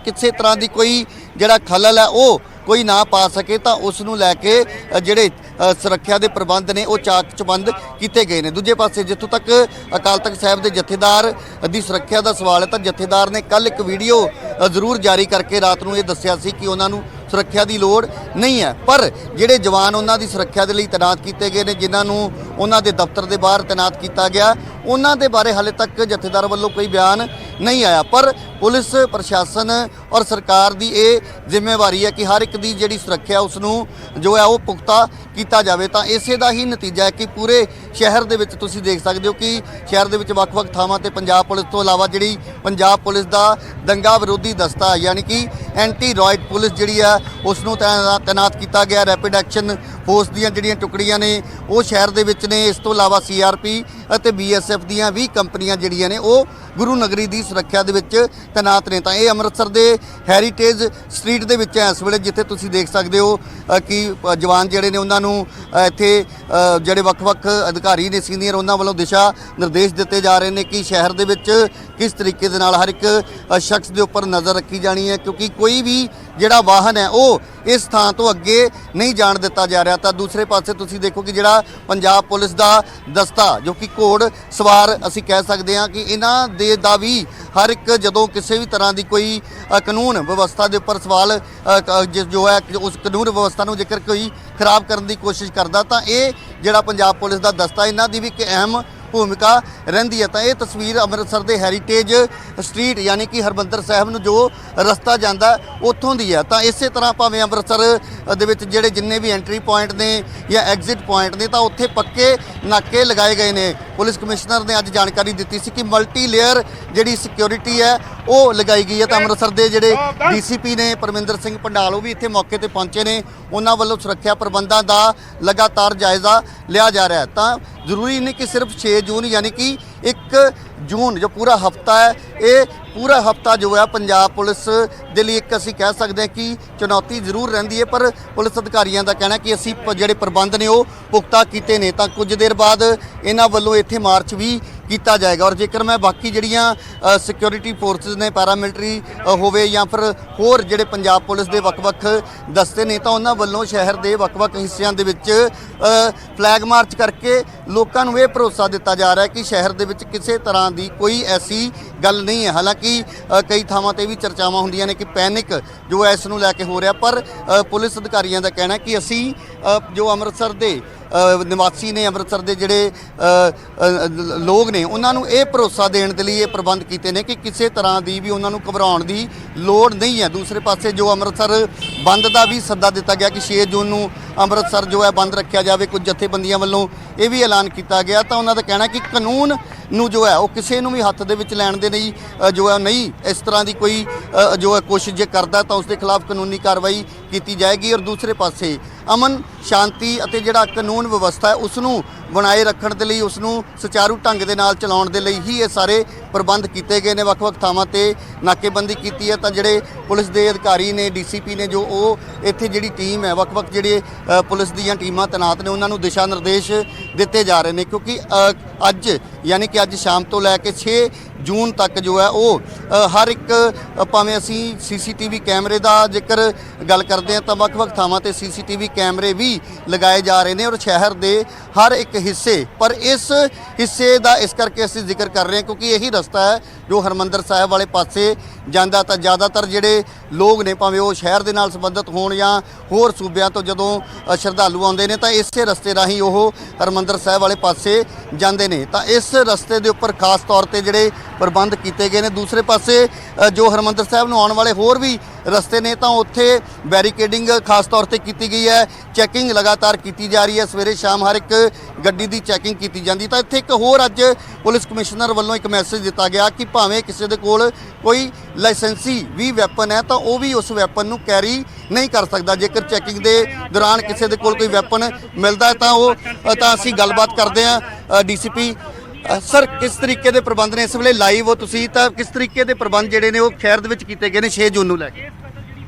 किसी तरह की कोई जिहड़ा खलल है वो कोई ना पा सके तो उसनूं लैके जिहड़े सुरक्षा के प्रबंध ने वो चाक चबंद किए गए हैं। दूजे पासे जितों तक अकाल तख्त साहिब के जथेदार की सुरक्षा का सवाल है तो जथेदार ने कल एक वीडियो जरूर जारी करके रात को यह दस्सिया सी कि उन्होंने सुरक्षा की लोड़ नहीं है, पर जिहड़े जवान उन्हों की सुरक्षा के लिए तैनात किए गए हैं, जिन्होंने उन्होंने दफ्तर के बाहर तैनात किया गया, उन्होंने बारे हाले तक जथेदार वालों कोई बयान नहीं आया। पर पुलिस प्रशासन और सरकार की ये जिम्मेवारी है कि हर एक की जिहड़ी सुरक्षा उसनूं जो है वो पुख्ता किया जाए। तो इसे का ही नतीजा है कि पूरे शहर दे विच तुसीं देख सकते हो कि शहर दे विच वख-वख थावां ते पंजाब पुलिस तो इलावा जिहड़ी पंजाब पुलिस का दंगा विरोधी दस्ता यानी कि एंटी रॉयट पुलिस जिहड़ी है उसनूं तैनात किया गया। रैपिड एक्शन फोर्स दीयां जिहड़ियां टुकड़ियां ने वो शहर दे विच ने। इस तो इलावा CRP ਅਤੇ BSF ਦੀਆਂ 20 कंपनियां जिहड़ियां ने वो गुरु नगरी की सुरक्षा दे विच तैनात ने। तो ये अमृतसर के हैरीटेज स्ट्रीट दे विच इस वेले जिथे तुसीं देख सकते हो कि जवान जिहड़े ने उन्होंने इत्थे जिहड़े वख-वख अधिकारी ने सीनियर उन्होंने वालों दिशा निर्देश दिते जा रहे हैं कि शहर दे विच किस तरीके दे नाल हर एक शख्स के उपर नज़र रखी जानी है, क्योंकि कोई भी जिहड़ा वाहन है वो इस थां तो अगे नहीं जाण दिता जा रहा। तो दूसरे पासे तुसीं देखो कि जिहड़ा पंजाब पुलिस का दस्ता जो कि घोड़ सवार असीं कह सकते हैं कि इन्हां दे दा भी हर एक जदों किसी भी तरह की कोई कानून व्यवस्था के उपर सवाल जो है उस कानून व्यवस्था को जेकर कोई खराब करने की कोशिश करता तो ये जिहड़ा पंजाब पुलिस का दस्ता इन्हां दी भी एक अहम भूमिका रहिंदी है। तो ये तस्वीर अमृतसर के हैरीटेज स्ट्रीट यानी कि हरमंदर साहिब नूं जो रस्ता जाता उत्थों दी है। तो इस तरह भावें अमृतसर दे विच जिहड़े जिन्ने भी एंट्री पॉइंट ने या एग्जिट पॉइंट ने तो उत्थे पक्के नाके लगाए गए हैं। पुलिस कमिश्नर ने अज जानकारी दी सी कि मल्टी लेयर जिहड़ी सिक्योरिटी है वो लगाई गई है। तो अमृतसर के जिहड़े DCP ने परमिंदर सिंह भंडाल भी इत्थे मौके पर पहुंचे ने, उन्होंने वालों सुरक्षा प्रबंधों का लगातार जायज़ा लिया जा रहा है। तो जरूरी नहीं कि सिर्फ 6 जून यानी कि 1 जून जो पूरा हफ्ता है ये पूरा हफ्ता जो है पंजाब पुलिस के लिए एक असीं कह सकते हैं कि चुनौती जरूर रहिंदी है, पर पुलिस अधिकारियों का कहना कि असीं जिहड़े प्रबंध ने वो पुख्ता कीते ने। तो कुछ देर बाद इन्हां वल्लों इत्थे मार्च भी किया जाएगा। और जेकर मैं बाकी जिहड़ियां सिक्योरिटी फोर्सिस ने पैरामिलिटरी होवे या फिर होर जिहड़े पंजाब पुलिस के वख-वख दस्ते ने तो उन्हां वल्लों शहर के वख-वख हिस्सियां दे विच फ्लैग मार्च करके लोगों को यह भरोसा दिता जा रहा है कि शहर दे विच किसी तरह की कोई ऐसी गल नहीं है। हालांकि कई थावां ते भी चर्चावां हुंदियां ने कि पैनिक जो है इस नूं लैके हो रहा, पर पुलिस अधिकारियों का कहना है कि असीं जो अमृतसर के निवासी ने अमृतसर के जिहड़े लोग ने उन्होंने ये भरोसा देने के लिए प्रबंध किए हैं कि किसी तरह की भी उन्होंने घबराउण की लोड़ नहीं है। दूसरे पासे जो अमृतसर बंद का भी सद्दा दिता गया कि 6 जून को अमृतसर जो है बंद रखा जाए, कुछ जथेबंदियों वालों ये भी ऐलान किया गया। तो उन्होंने कहना कि कानून नूं जो है वो किसी भी हत्थ दे विच लैण दे नहीं जो है नहीं इस तरह की कोई जो है कोशिश जे करता तो उसके खिलाफ कानूनी कार्रवाई की जाएगी। और दूसरे पासे अमन शांति और जिहड़ा कानून व्यवस्था है उसनूं बनाए रखण दे लई उसनूं सुचारू ढंग दे नाल चलाउण दे लई ही ये सारे प्रबंध किए गए हैं। वख-वख थावां ते नाकेबंदी की है। तो जिहड़े पुलिस के अधिकारी ने DCP ने जो वो इत्थे जिहड़ी टीम है वख-वख जिहड़े पुलिस दीयां टीमां तैनात ने उन्होंने दिशा निर्देश दिते जा रहे हैं, क्योंकि अज यानी कि अज शाम तो लैके 6 जून तक जो है वो हर एक भावें असीं CCTV कैमरे का जिक्र गल करते हैं तो वख-वख थावां ते CCTV कैमरे भी लगाए जा रहे हैं और शहर के हर एक हिस्से पर इस हिस्से का इस करके असीं जिक्र कर रहे हैं क्योंकि यही रस्ता है जो हरमंदर साहिब वाले पासे जांदा। तो ज़्यादातर जिहड़े लोग ने भावें वो शहर दे नाल संबंधित होण या होर सूबिਆਂ तो जदों श्रद्धालु आउंदे ने तो इसे रस्ते राही वो हरमंदर साहिब वाले पासे जांदे ने। तो इस रस्ते के उपर खास तौर पर जिहड़े प्रबंध किए गए हैं। दूसरे पासे जो हरमंदर साहिब नूं आउण वाले होर भी रस्ते ने तो उत्थे बैरीकेडिंग खास तौर पर की गई है, चैकिंग लगातार की जा रही है। सवेरे शाम हर एक गड्डी की चैकिंग की जाती। तो इत्थे एक होर अज पुलिस कमिश्नर वालों एक मैसेज दिता गया कि भावें किसी दे कोल कोई लाइसेंसी भी वैपन है तो वह भी उस वैपन नूं कैरी नहीं कर सकता। जेकर चैकिंग के दौरान किसी दे कोल कोई वैपन मिलता है तो असीं गलबात करते हैं। DCP सर किस तरीके के प्रबंध ने इस वेले लाइव हो तुसीं तां किस तरीके के प्रबंध जिहड़े ने वो शहर दे विच कीते गए ने 6 जून नूं लैके?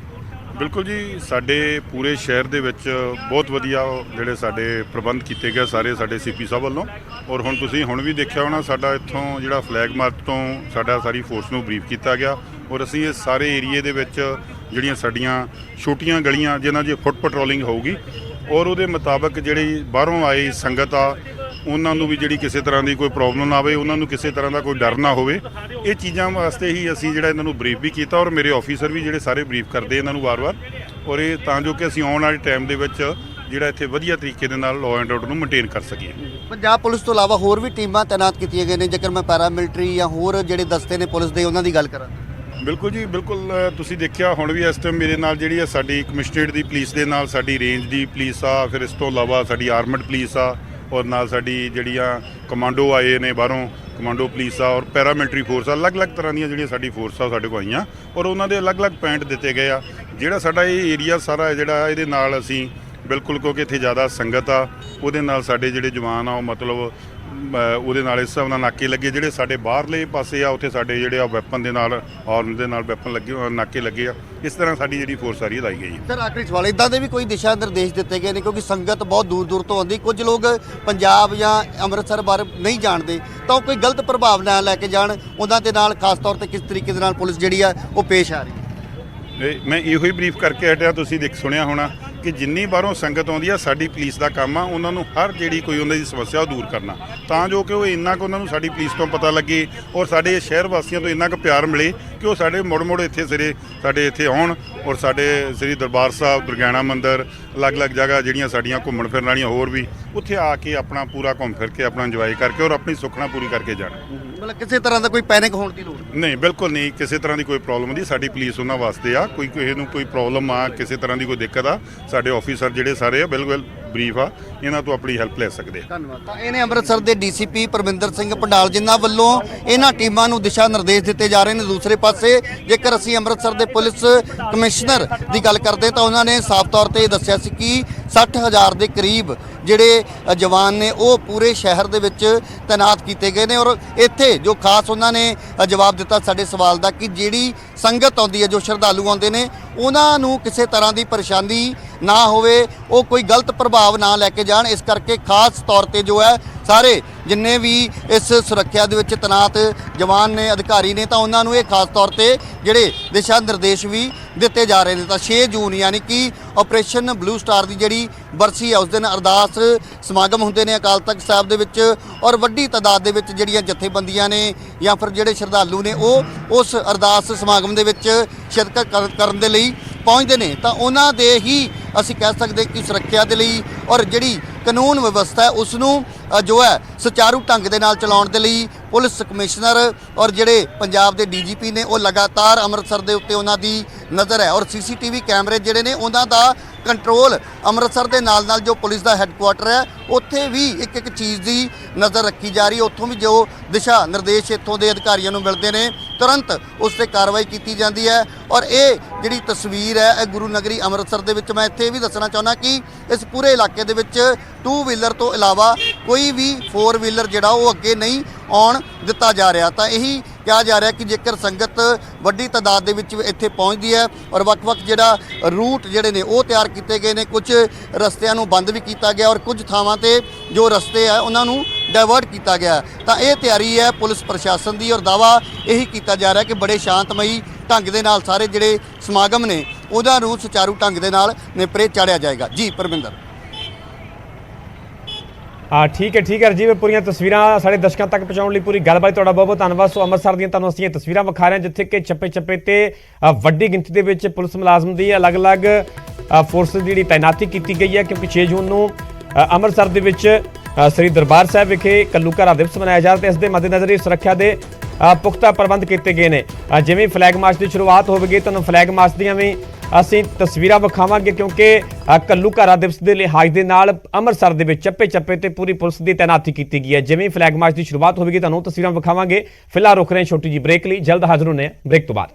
ਬਿਲਕੁਲ ਜੀ, ਸਾਡੇ ਪੂਰੇ ਸ਼ਹਿਰ ਦੇ ਵਿੱਚ ਬਹੁਤ ਵਧੀਆ ਜਿਹੜੇ ਸਾਡੇ ਪ੍ਰਬੰਧ ਕੀਤੇ ਗਏ ਸਾਰੇ ਸਾਡੇ ਸੀਪੀ ਸਾਹਿਬ ਵੱਲੋਂ। ਔਰ ਹੁਣ ਵੀ ਦੇਖਿਆ ਹੋਣਾ, ਸਾਡਾ ਇੱਥੋਂ ਜਿਹੜਾ ਫਲੈਗ ਮਾਰਚ ਤੋਂ ਸਾਡਾ ਸਾਰੀ ਫੋਰਸ ਨੂੰ ਬਰੀਫ ਕੀਤਾ ਗਿਆ। ਔਰ ਅਸੀਂ ਇਸ ਸਾਰੇ ਏਰੀਏ ਦੇ ਵਿੱਚ ਜਿਹੜੀਆਂ ਸਾਡੀਆਂ ਛੋਟੀਆਂ ਗਲੀਆਂ ਜਿਨ੍ਹਾਂ ਦੀ ਫੁੱਟ ਪੈਟਰੋਲਿੰਗ ਹੋਊਗੀ, ਔਰ ਉਹਦੇ ਮੁਤਾਬਕ ਜਿਹੜੀ ਬਾਹਰੋਂ ਆਈ ਸੰਗਤ ਆ ਉਹਨਾਂ ਨੂੰ ਵੀ ਜਿਹੜੀ ਕਿਸੇ ਤਰ੍ਹਾਂ ਦੀ ਕੋਈ ਪ੍ਰੋਬਲਮ ਨਾ ਆਵੇ, ਉਹਨਾਂ ਨੂੰ ਕਿਸੇ ਤਰ੍ਹਾਂ ਦਾ ਕੋਈ ਡਰ ਨਾ ਹੋਵੇ। ਇਹ ਚੀਜ਼ਾਂ ਵਾਸਤੇ ਹੀ ਅਸੀਂ ਜਿਹੜਾ ਇਹਨਾਂ ਨੂੰ ਬਰੀਫ ਵੀ ਕੀਤਾ, ਔਰ ਮੇਰੇ ਆਫੀਸਰ ਵੀ ਜਿਹੜੇ ਸਾਰੇ ਬਰੀਫ ਕਰਦੇ ਇਹਨਾਂ ਨੂੰ ਵਾਰ-ਵਾਰ, ਔਰ ਇਹ ਤਾਂ ਜੋ ਕਿ ਅਸੀਂ ਆਉਣ ਵਾਲੇ ਟਾਈਮ ਦੇ ਵਿੱਚ ਜਿਹੜਾ ਇੱਥੇ ਵਧੀਆ ਤਰੀਕੇ ਦੇ ਨਾਲ ਲਾਅ ਐਂਡ ਆਰਡਰ ਨੂੰ ਮੇਨਟੇਨ ਕਰ ਸਕੀਏ। ਪੰਜਾਬ ਪੁਲਿਸ ਤੋਂ ਇਲਾਵਾ ਹੋਰ ਵੀ ਟੀਮਾਂ ਤੈਨਾਤ ਕੀਤੀਆਂ ਗਈਆਂ ਨੇ, ਜੇਕਰ ਮੈਂ ਪੈਰਾਮਿਲਟਰੀ ਜਾਂ ਹੋਰ ਜਿਹੜੇ ਦਸਤੇ ਨੇ ਪੁਲਿਸ ਦੇ ਉਹਨਾਂ ਦੀ ਗੱਲ ਕਰਾਂ। ਬਿਲਕੁਲ ਜੀ, ਬਿਲਕੁਲ। ਤੁਸੀਂ ਦੇਖਿਆ ਹੁਣ ਵੀ ਇਸ ਟਾਈਮ ਮੇਰੇ ਨਾਲ ਜਿਹੜੀ ਹੈ ਸਾਡੀ ਕਮਿਸ਼ਨਰੇਟ ਦੀ ਪੁਲਿਸ ਦੇ ਨਾਲ ਸਾਡੀ ਰੇਂਜ ਦੀ ਪੁਲਿਸ ਆ, ਫਿਰ ਇਸ ਤੋਂ ਇਲਾਵਾ ਸਾਡੀ ਆਰਮਡ ਪੁਲਿਸ ਆ, ਔਰ ਨਾਲ ਸਾਡੀ ਜਿਹੜੀਆਂ ਕਮਾਂਡੋ ਆਏ ਨੇ ਬਾਹਰੋਂ, ਕਮਾਂਡੋ ਪੁਲਿਸ ਆ, ਔਰ ਪੈਰਾਮਿਲਟਰੀ ਫੋਰਸ ਆ। ਅਲੱਗ-ਅਲੱਗ ਤਰ੍ਹਾਂ ਦੀਆਂ ਜਿਹੜੀਆਂ ਸਾਡੀ ਫੋਰਸ ਆ ਸਾਡੇ ਕੋਲ ਆਈਆਂ, ਔਰ ਉਹਨਾਂ ਦੇ ਅਲੱਗ-ਅਲੱਗ ਪੁਆਇੰਟ ਦਿੱਤੇ ਗਏ ਆ। ਜਿਹੜਾ ਸਾਡਾ ਇਹ ਏਰੀਆ ਸਾਰਾ ਜਿਹੜਾ ਇਹਦੇ ਨਾਲ ਅਸੀਂ ਬਿਲਕੁਲ, ਕਿਉਂਕਿ ਇੱਥੇ ਜ਼ਿਆਦਾ ਸੰਗਤ ਆ, ਉਹਦੇ ਨਾਲ ਸਾਡੇ ਜਿਹੜੇ ਜਵਾਨ ਆ ਉਹ ਮਤਲਬ ਉਹਦੇ ਨਾਲ ਇਸ ਹਿਸਾਬ ਨਾਲ ਨਾਕੇ ਲੱਗੇ। ਜਿਹੜੇ ਸਾਡੇ ਬਾਹਰਲੇ ਪਾਸੇ ਆ ਉੱਥੇ ਸਾਡੇ ਜਿਹੜੇ ਆ ਵੈਪਨ ਦੇ ਨਾਲ, ਹਾਰਨ ਦੇ ਨਾਲ ਵੈਪਨ ਲੱਗੇ, ਨਾਕੇ ਲੱਗੇ ਆ। ਇਸ ਤਰ੍ਹਾਂ ਸਾਡੀ ਜਿਹੜੀ ਫੋਰਸ ਸਾਰੀ ਲਾਈ ਗਈ ਹੈ। ਸਰ, ਆਖਰੀ ਸਵਾਲ, ਇੱਦਾਂ ਦੇ ਵੀ ਕੋਈ ਦਿਸ਼ਾ ਨਿਰਦੇਸ਼ ਦਿੱਤੇ ਗਏ ਨੇ, ਕਿਉਂਕਿ ਸੰਗਤ ਬਹੁਤ ਦੂਰ ਦੂਰ ਤੋਂ ਆਉਂਦੀ, ਕੁਝ ਲੋਕ ਪੰਜਾਬ ਜਾਂ ਅੰਮ੍ਰਿਤਸਰ ਬਾਰੇ ਨਹੀਂ ਜਾਣਦੇ, ਤਾਂ ਉਹ ਕੋਈ ਗਲਤ ਪ੍ਰਭਾਵ ਨਾ ਲੈ ਕੇ ਜਾਣ, ਉਹਨਾਂ ਦੇ ਨਾਲ ਖਾਸ ਤੌਰ ਤੇ ਕਿਸ ਤਰੀਕੇ ਦੇ ਨਾਲ ਪੁਲਿਸ ਜਿਹੜੀ ਆ ਉਹ ਪੇਸ਼ ਆ ਰਹੀ ਹੈ। ਮੈਂ ਇਹੋ ਹੀ ਬਰੀਫ ਕਰਕੇ ਹਟਿਆ। ਤੁਸੀਂ ਸੁਣਿਆ ਹੋਣਾ ਕਿ ਜਿੰਨੀ ਬਾਹਰੋਂ ਸੰਗਤ ਆਉਂਦੀ ਆ, ਸਾਡੀ ਪੁਲਿਸ ਦਾ ਕੰਮ ਆ ਉਹਨਾਂ ਨੂੰ ਹਰ ਜਿਹੜੀ ਕੋਈ ਉਹਨਾਂ ਦੀ ਸਮੱਸਿਆ ਉਹ ਦੂਰ ਕਰਨਾ, ਤਾਂ ਜੋ ਕਿ ਉਹ ਇੰਨਾ ਕੁ ਉਹਨਾਂ ਨੂੰ ਸਾਡੀ ਪੁਲਿਸ ਤੋਂ ਪਤਾ ਲੱਗੇ, ਔਰ ਸਾਡੇ ਸ਼ਹਿਰ ਵਾਸੀਆਂ ਤੋਂ ਇੰਨਾ ਕੁ ਪਿਆਰ ਮਿਲੇ ਕਿ ਉਹ ਸਾਡੇ ਮੁੜ ਇੱਥੇ ਸਾਡੇ ਇੱਥੇ ਆਉਣ, ਔਰ ਸਾਡੇ ਸ੍ਰੀ ਦਰਬਾਰ ਸਾਹਿਬ, ਦੁਰਗਿਆਣਾ ਮੰਦਿਰ, ਅਲੱਗ-ਅਲੱਗ ਜਗ੍ਹਾ ਜਿਹੜੀਆਂ ਸਾਡੀਆਂ ਘੁੰਮਣ ਫਿਰਨ ਵਾਲੀਆਂ ਹੋਰ ਵੀ, ਉੱਥੇ ਆ ਕੇ ਆਪਣਾ ਪੂਰਾ ਘੁੰਮ ਫਿਰ ਕੇ ਆਪਣਾ ਇੰਜੋਏ ਕਰਕੇ ਔਰ ਆਪਣੀ ਸੁੱਖਣਾ ਪੂਰੀ ਕਰਕੇ ਜਾਣ। ਮਤਲਬ ਕਿਸੇ ਤਰ੍ਹਾਂ ਦਾ ਕੋਈ ਪੈਨਿਕ ਹੋਣ ਦੀ ਲੋੜ ਨਹੀਂ, ਬਿਲਕੁਲ ਨਹੀਂ, ਕਿਸੇ ਤਰ੍ਹਾਂ ਦੀ ਕੋਈ ਪ੍ਰੋਬਲਮ ਨਹੀਂ। ਸਾਡੀ ਪੁਲਿਸ ਉਹਨਾਂ ਵਾਸਤੇ ਆ, ਕਿਸੇ ਨੂੰ ਕੋਈ ਪ੍ਰੋਬਲਮ ਆ, ਕਿਸੇ ਤਰ੍ਹਾਂ ਦੀ ਕੋਈ ਦਿੱਕਤ ਆ, ਸਾਡੇ ਆਫੀਸਰ ਜਿਹੜੇ ਸਾਰੇ ਆ ਬਿਲਕੁਲ ਬਰੀਫ ਆ, ਇਹਨਾਂ ਤੋਂ ਆਪਣੀ ਹੈਲਪ ਲੈ ਸਕਦੇ ਆ। ਧੰਨਵਾਦ। ਤਾਂ ਇਹਨੇ ਅੰਮ੍ਰਿਤਸਰ ਦੇ ਡੀਸੀਪੀ ਪਰਮਿੰਦਰ ਸਿੰਘ ਪੰਡਾਲ, ਜਿਨ੍ਹਾਂ ਵੱਲੋਂ ਇਹਨਾਂ ਟੀਮਾਂ ਨੂੰ ਦਿਸ਼ਾ ਨਿਰਦੇਸ਼ ਦਿੱਤੇ ਜਾ ਰਹੇ ਨੇ। ਦੂਸਰੇ ਪਾਸੇ ਜੇਕਰ ਅਸੀਂ ਅੰਮ੍ਰਿਤਸਰ ਦੇ ਪੁਲਿਸ ਕਮਿਸ਼ਨਰ ਦੀ ਗੱਲ ਕਰਦੇ ਤਾਂ ਉਹਨਾਂ ਨੇ ਸਾਫ਼ ਤੌਰ ਤੇ ਇਹ ਦੱਸਿਆ ਸੀ ਕਿ 60,000 ਦੇ ਕਰੀਬ ਜਿਹੜੇ ਜਵਾਨ ਨੇ ਉਹ ਪੂਰੇ ਸ਼ਹਿਰ ਦੇ ਵਿੱਚ ਤੈਨਾਤ ਕੀਤੇ ਗਏ ਨੇ। ਔਰ ਇੱਥੇ ਜੋ ਖਾਸ ਉਹਨਾਂ ਨੇ ਜਵਾਬ ਦਿੱਤਾ ਸਾਡੇ ਸਵਾਲ ਦਾ ਕਿ ਜਿਹੜੀ ਸੰਗਤ ਆਉਂਦੀ ਹੈ, ਜੋ ਸ਼ਰਧਾਲੂ ਆਉਂਦੇ ਨੇ, ਉਹਨਾਂ ਨੂੰ ਕਿਸੇ ਤਰ੍ਹਾਂ ਦੀ ਪਰੇਸ਼ਾਨੀ ਨਾ ਹੋਵੇ, ਉਹ ਕੋਈ ਗਲਤ ਪ੍ਰਭਾਵ ਨਾ ਲੈ ਕੇ ਜਾਣ। ਇਸ ਕਰਕੇ ਖਾਸ ਤੌਰ ਤੇ ਜੋ ਹੈ ਸਾਰੇ ਜਿੰਨੇ ਵੀ ਇਸ ਸੁਰੱਖਿਆ ਦੇ ਵਿੱਚ ਤੈਨਾਤ ਜਵਾਨ ਨੇ, ਅਧਿਕਾਰੀ ਨੇ, ਤਾਂ ਉਹਨਾਂ ਨੂੰ ਇਹ ਖਾਸ ਤੌਰ ਤੇ ਜਿਹੜੇ ਦਿਸ਼ਾ ਨਿਰਦੇਸ਼ ਵੀ ਦਿੱਤੇ ਜਾ ਰਹੇ ਨੇ। ਤਾਂ 6 ਜੂਨ ਯਾਨੀ ਕਿ ਆਪਰੇਸ਼ਨ ਬਲੂ ਸਟਾਰ ਦੀ ਜਿਹੜੀ ਬਰਸੀ ਹੈ, ਉਸ ਦਿਨ ਅਰਦਾਸ ਸਮਾਗਮ ਹੁੰਦੇ ਨੇ ਅਕਾਲ ਤਖਤ ਸਾਹਿਬ ਦੇ ਵਿੱਚ, ਔਰ ਵੱਡੀ ਤਾਦਾਦ ਦੇ ਵਿੱਚ ਜਿਹੜੀਆਂ ਜਥੇਬੰਦੀਆਂ ਨੇ ਜਾਂ ਫਿਰ ਜਿਹੜੇ ਸ਼ਰਧਾਲੂ ਨੇ ਉਹ ਉਸ ਅਰਦਾਸ ਸਮਾਗਮ ਦੇ ਵਿੱਚ ਸ਼ਿਰਕਤ ਕਰਨ ਦੇ ਲਈ ਪਹੁੰਚਦੇ ਨੇ। ਤਾਂ ਉਹਨਾਂ ਦੇ ਹੀ ਅਸੀਂ ਕਹਿ ਸਕਦੇ ਕਿ ਸੁਰੱਖਿਆ ਦੇ ਲਈ ਔਰ ਜਿਹੜੀ ਕਾਨੂੰਨ ਵਿਵਸਥਾ ਹੈ ਉਸ ਨੂੰ ਜੋ ਹੈ ਸੁਚਾਰੂ ਢੰਗ ਦੇ ਨਾਲ ਚਲਾਉਣ ਦੇ ਲਈ ਪੁਲਿਸ ਕਮਿਸ਼ਨਰ ਔਰ ਜਿਹੜੇ ਪੰਜਾਬ ਦੇ ਡੀਜੀਪੀ ਨੇ ਉਹ ਲਗਾਤਾਰ ਅੰਮ੍ਰਿਤਸਰ ਦੇ ਉੱਤੇ ਉਹਨਾਂ ਦੀ ਨਜ਼ਰ ਹੈ। ਔਰ ਸੀਸੀਟੀਵੀ ਕੈਮਰੇ ਜਿਹੜੇ ਨੇ ਉਹਨਾਂ ਦਾ ਕੰਟਰੋਲ ਅੰਮ੍ਰਿਤਸਰ ਦੇ ਨਾਲ ਜੋ ਪੁਲਿਸ ਦਾ ਹੈੱਡਕੁਆਟਰ ਹੈ ਉੱਥੇ ਵੀ ਇੱਕ ਚੀਜ਼ ਦੀ ਨਜ਼ਰ ਰੱਖੀ ਜਾ ਰਹੀ ਹੈ। ਉੱਥੋਂ ਵੀ ਜੋ ਦਿਸ਼ਾ ਨਿਰਦੇਸ਼ ਇੱਥੋਂ ਦੇ ਅਧਿਕਾਰੀਆਂ ਨੂੰ ਮਿਲਦੇ ਨੇ, ਤੁਰੰਤ ਉਸ 'ਤੇ ਕਾਰਵਾਈ ਕੀਤੀ ਜਾਂਦੀ ਹੈ। ਔਰ ਇਹ ਜਿਹੜੀ ਤਸਵੀਰ ਹੈ, ਇਹ ਗੁਰੂ ਨਗਰੀ ਅੰਮ੍ਰਿਤਸਰ ਦੇ ਵਿੱਚ, ਮੈਂ ਇੱਥੇ ਵੀ ਦੱਸਣਾ ਚਾਹੁੰਦਾ ਕਿ ਇਸ ਪੂਰੇ ਇਲਾਕੇ ਦੇ ਵਿੱਚ 2 ਵੀਲਰ ਤੋਂ ਇਲਾਵਾ ਕੋਈ ਵੀ 4 ਵੀਲਰ ਜਿਹੜਾ ਉਹ ਅੱਗੇ ਨਹੀਂ ਆਉਣ ਦਿੱਤਾ ਜਾ ਰਿਹਾ। ਤਾਂ ਇਹੀ ਕਿਹਾ ਜਾ ਰਿਹਾ ਕਿ ਜੇਕਰ ਸੰਗਤ ਵੱਡੀ ਤਾਦਾਦ ਦੇ ਵਿੱਚ ਇੱਥੇ ਪਹੁੰਚਦੀ ਹੈ ਔਰ ਵੱਖ-ਵੱਖ ਜਿਹੜਾ ਰੂਟ ਜਿਹੜੇ ਨੇ ਉਹ ਤਿਆਰ ਕੀਤੇ ਗਏ ਨੇ, ਕੁਝ ਰਸਤਿਆਂ ਨੂੰ ਬੰਦ ਵੀ ਕੀਤਾ ਗਿਆ ਔਰ ਕੁਝ ਥਾਵਾਂ ਤੇ ਜੋ ਰਸਤੇ ਆ ਉਹਨਾਂ ਨੂੰ ਡਾਇਵਰਟ ਕੀਤਾ ਗਿਆ। ਤਾਂ ਇਹ ਤਿਆਰੀ ਹੈ ਪੁਲਿਸ ਪ੍ਰਸ਼ਾਸਨ ਦੀ ਔਰ ਦਾਅਵਾ ਇਹੀ ਕੀਤਾ ਜਾ ਰਿਹਾ ਕਿ ਬੜੇ ਸ਼ਾਂਤਮਈ ਢੰਗ ਦੇ ਨਾਲ ਸਾਰੇ ਜਿਹੜੇ ਸਮਾਗਮ ਨੇ ਉਹਨਾਂ ਨੂੰ ਸੁਚਾਰੂ ਢੰਗ ਦੇ ਨਾਲ ਨਿਪਰੇ ਚਾੜਿਆ ਜਾਏਗਾ। ਜੀ ਪਰਮਿੰਦਰ। ਠੀਕ ਹੈ ਜੀ, ਪੂਰੀਆਂ ਤਸਵੀਰਾਂ ਸਾਡੇ ਦਰਸ਼ਕਾਂ ਤੱਕ ਪਹੁੰਚਾਉਣ ਲਈ ਪੂਰੀ ਗੱਲਬਾਤ ਤੁਹਾਡਾ ਬਹੁਤ ਬਹੁਤ ਧੰਨਵਾਦ। ਸੋ ਅੰਮ੍ਰਿਤਸਰ ਦੀਆਂ ਤੁਹਾਨੂੰ ਅਸੀਂ ਇਹ ਤਸਵੀਰਾਂ ਵਿਖਾ ਰਹੇ ਹਾਂ ਜਿੱਥੇ ਕਿ ਚੱਪੇ ਤੇ ਵੱਡੀ ਗਿਣਤੀ ਦੇ ਵਿੱਚ ਪੁਲਿਸ ਮੁਲਾਜ਼ਮ ਦੀ ਅਲੱਗ-ਅਲੱਗ ਫੋਰਸ ਦੀ ਜਿਹੜੀ ਤਾਇਨਾਤੀ ਕੀਤੀ ਗਈ ਹੈ, ਕਿਉਂਕਿ 6 ਜੂਨ ਨੂੰ ਅੰਮ੍ਰਿਤਸਰ ਦੇ ਵਿੱਚ ਸ੍ਰੀ ਦਰਬਾਰ ਸਾਹਿਬ ਵਿਖੇ ਘੱਲੂਘਾਰਾ ਦਿਵਸ ਮਨਾਇਆ ਜਾ ਰਿਹਾ ਤੇ ਇਸ ਦੇ ਮੱਦੇਨਜ਼ਰ ਹੀ ਸੁਰੱਖਿਆ ਦੇ ਪੁਖਤਾ ਪ੍ਰਬੰਧ ਕੀਤੇ ਗਏ ਨੇ। ਜਿਵੇਂ ਫਲੈਗ ਮਾਰਚ ਦੀ ਸ਼ੁਰੂਆਤ ਹੋਵੇਗੀ, ਤੁਹਾਨੂੰ ਫਲੈਗ ਮਾਰਚ ਦੀਆਂ ਵੀ ਅਸੀਂ ਤਸਵੀਰਾਂ ਵਿਖਾਵਾਂਗੇ, ਕਿਉਂਕਿ ਘੱਲੂਘਾਰਾ ਦਿਵਸ ਦੇ ਲਿਹਾਜ਼ ਦੇ ਨਾਲ ਅੰਮ੍ਰਿਤਸਰ ਦੇ ਵਿੱਚ ਚੱਪੇ ਤੇ ਪੂਰੀ ਪੁਲਿਸ ਦੀ ਤਾਇਨਾਤੀ ਕੀਤੀ ਗਈ ਹੈ। ਜਿਵੇਂ ਫਲੈਗ ਮਾਰਚ ਦੀ ਸ਼ੁਰੂਆਤ ਹੋਵੇਗੀ ਤੁਹਾਨੂੰ ਤਸਵੀਰਾਂ ਵਿਖਾਵਾਂਗੇ। ਫਿਲਹਾਲ ਰੁਕ ਰਹੇ ਛੋਟੀ ਜਿਹੀ ਬ੍ਰੇਕ ਲਈ, ਜਲਦ ਹਾਜ਼ਰ ਹੋਣੇ ਬ੍ਰੇਕ ਤੋਂ ਬਾਅਦ।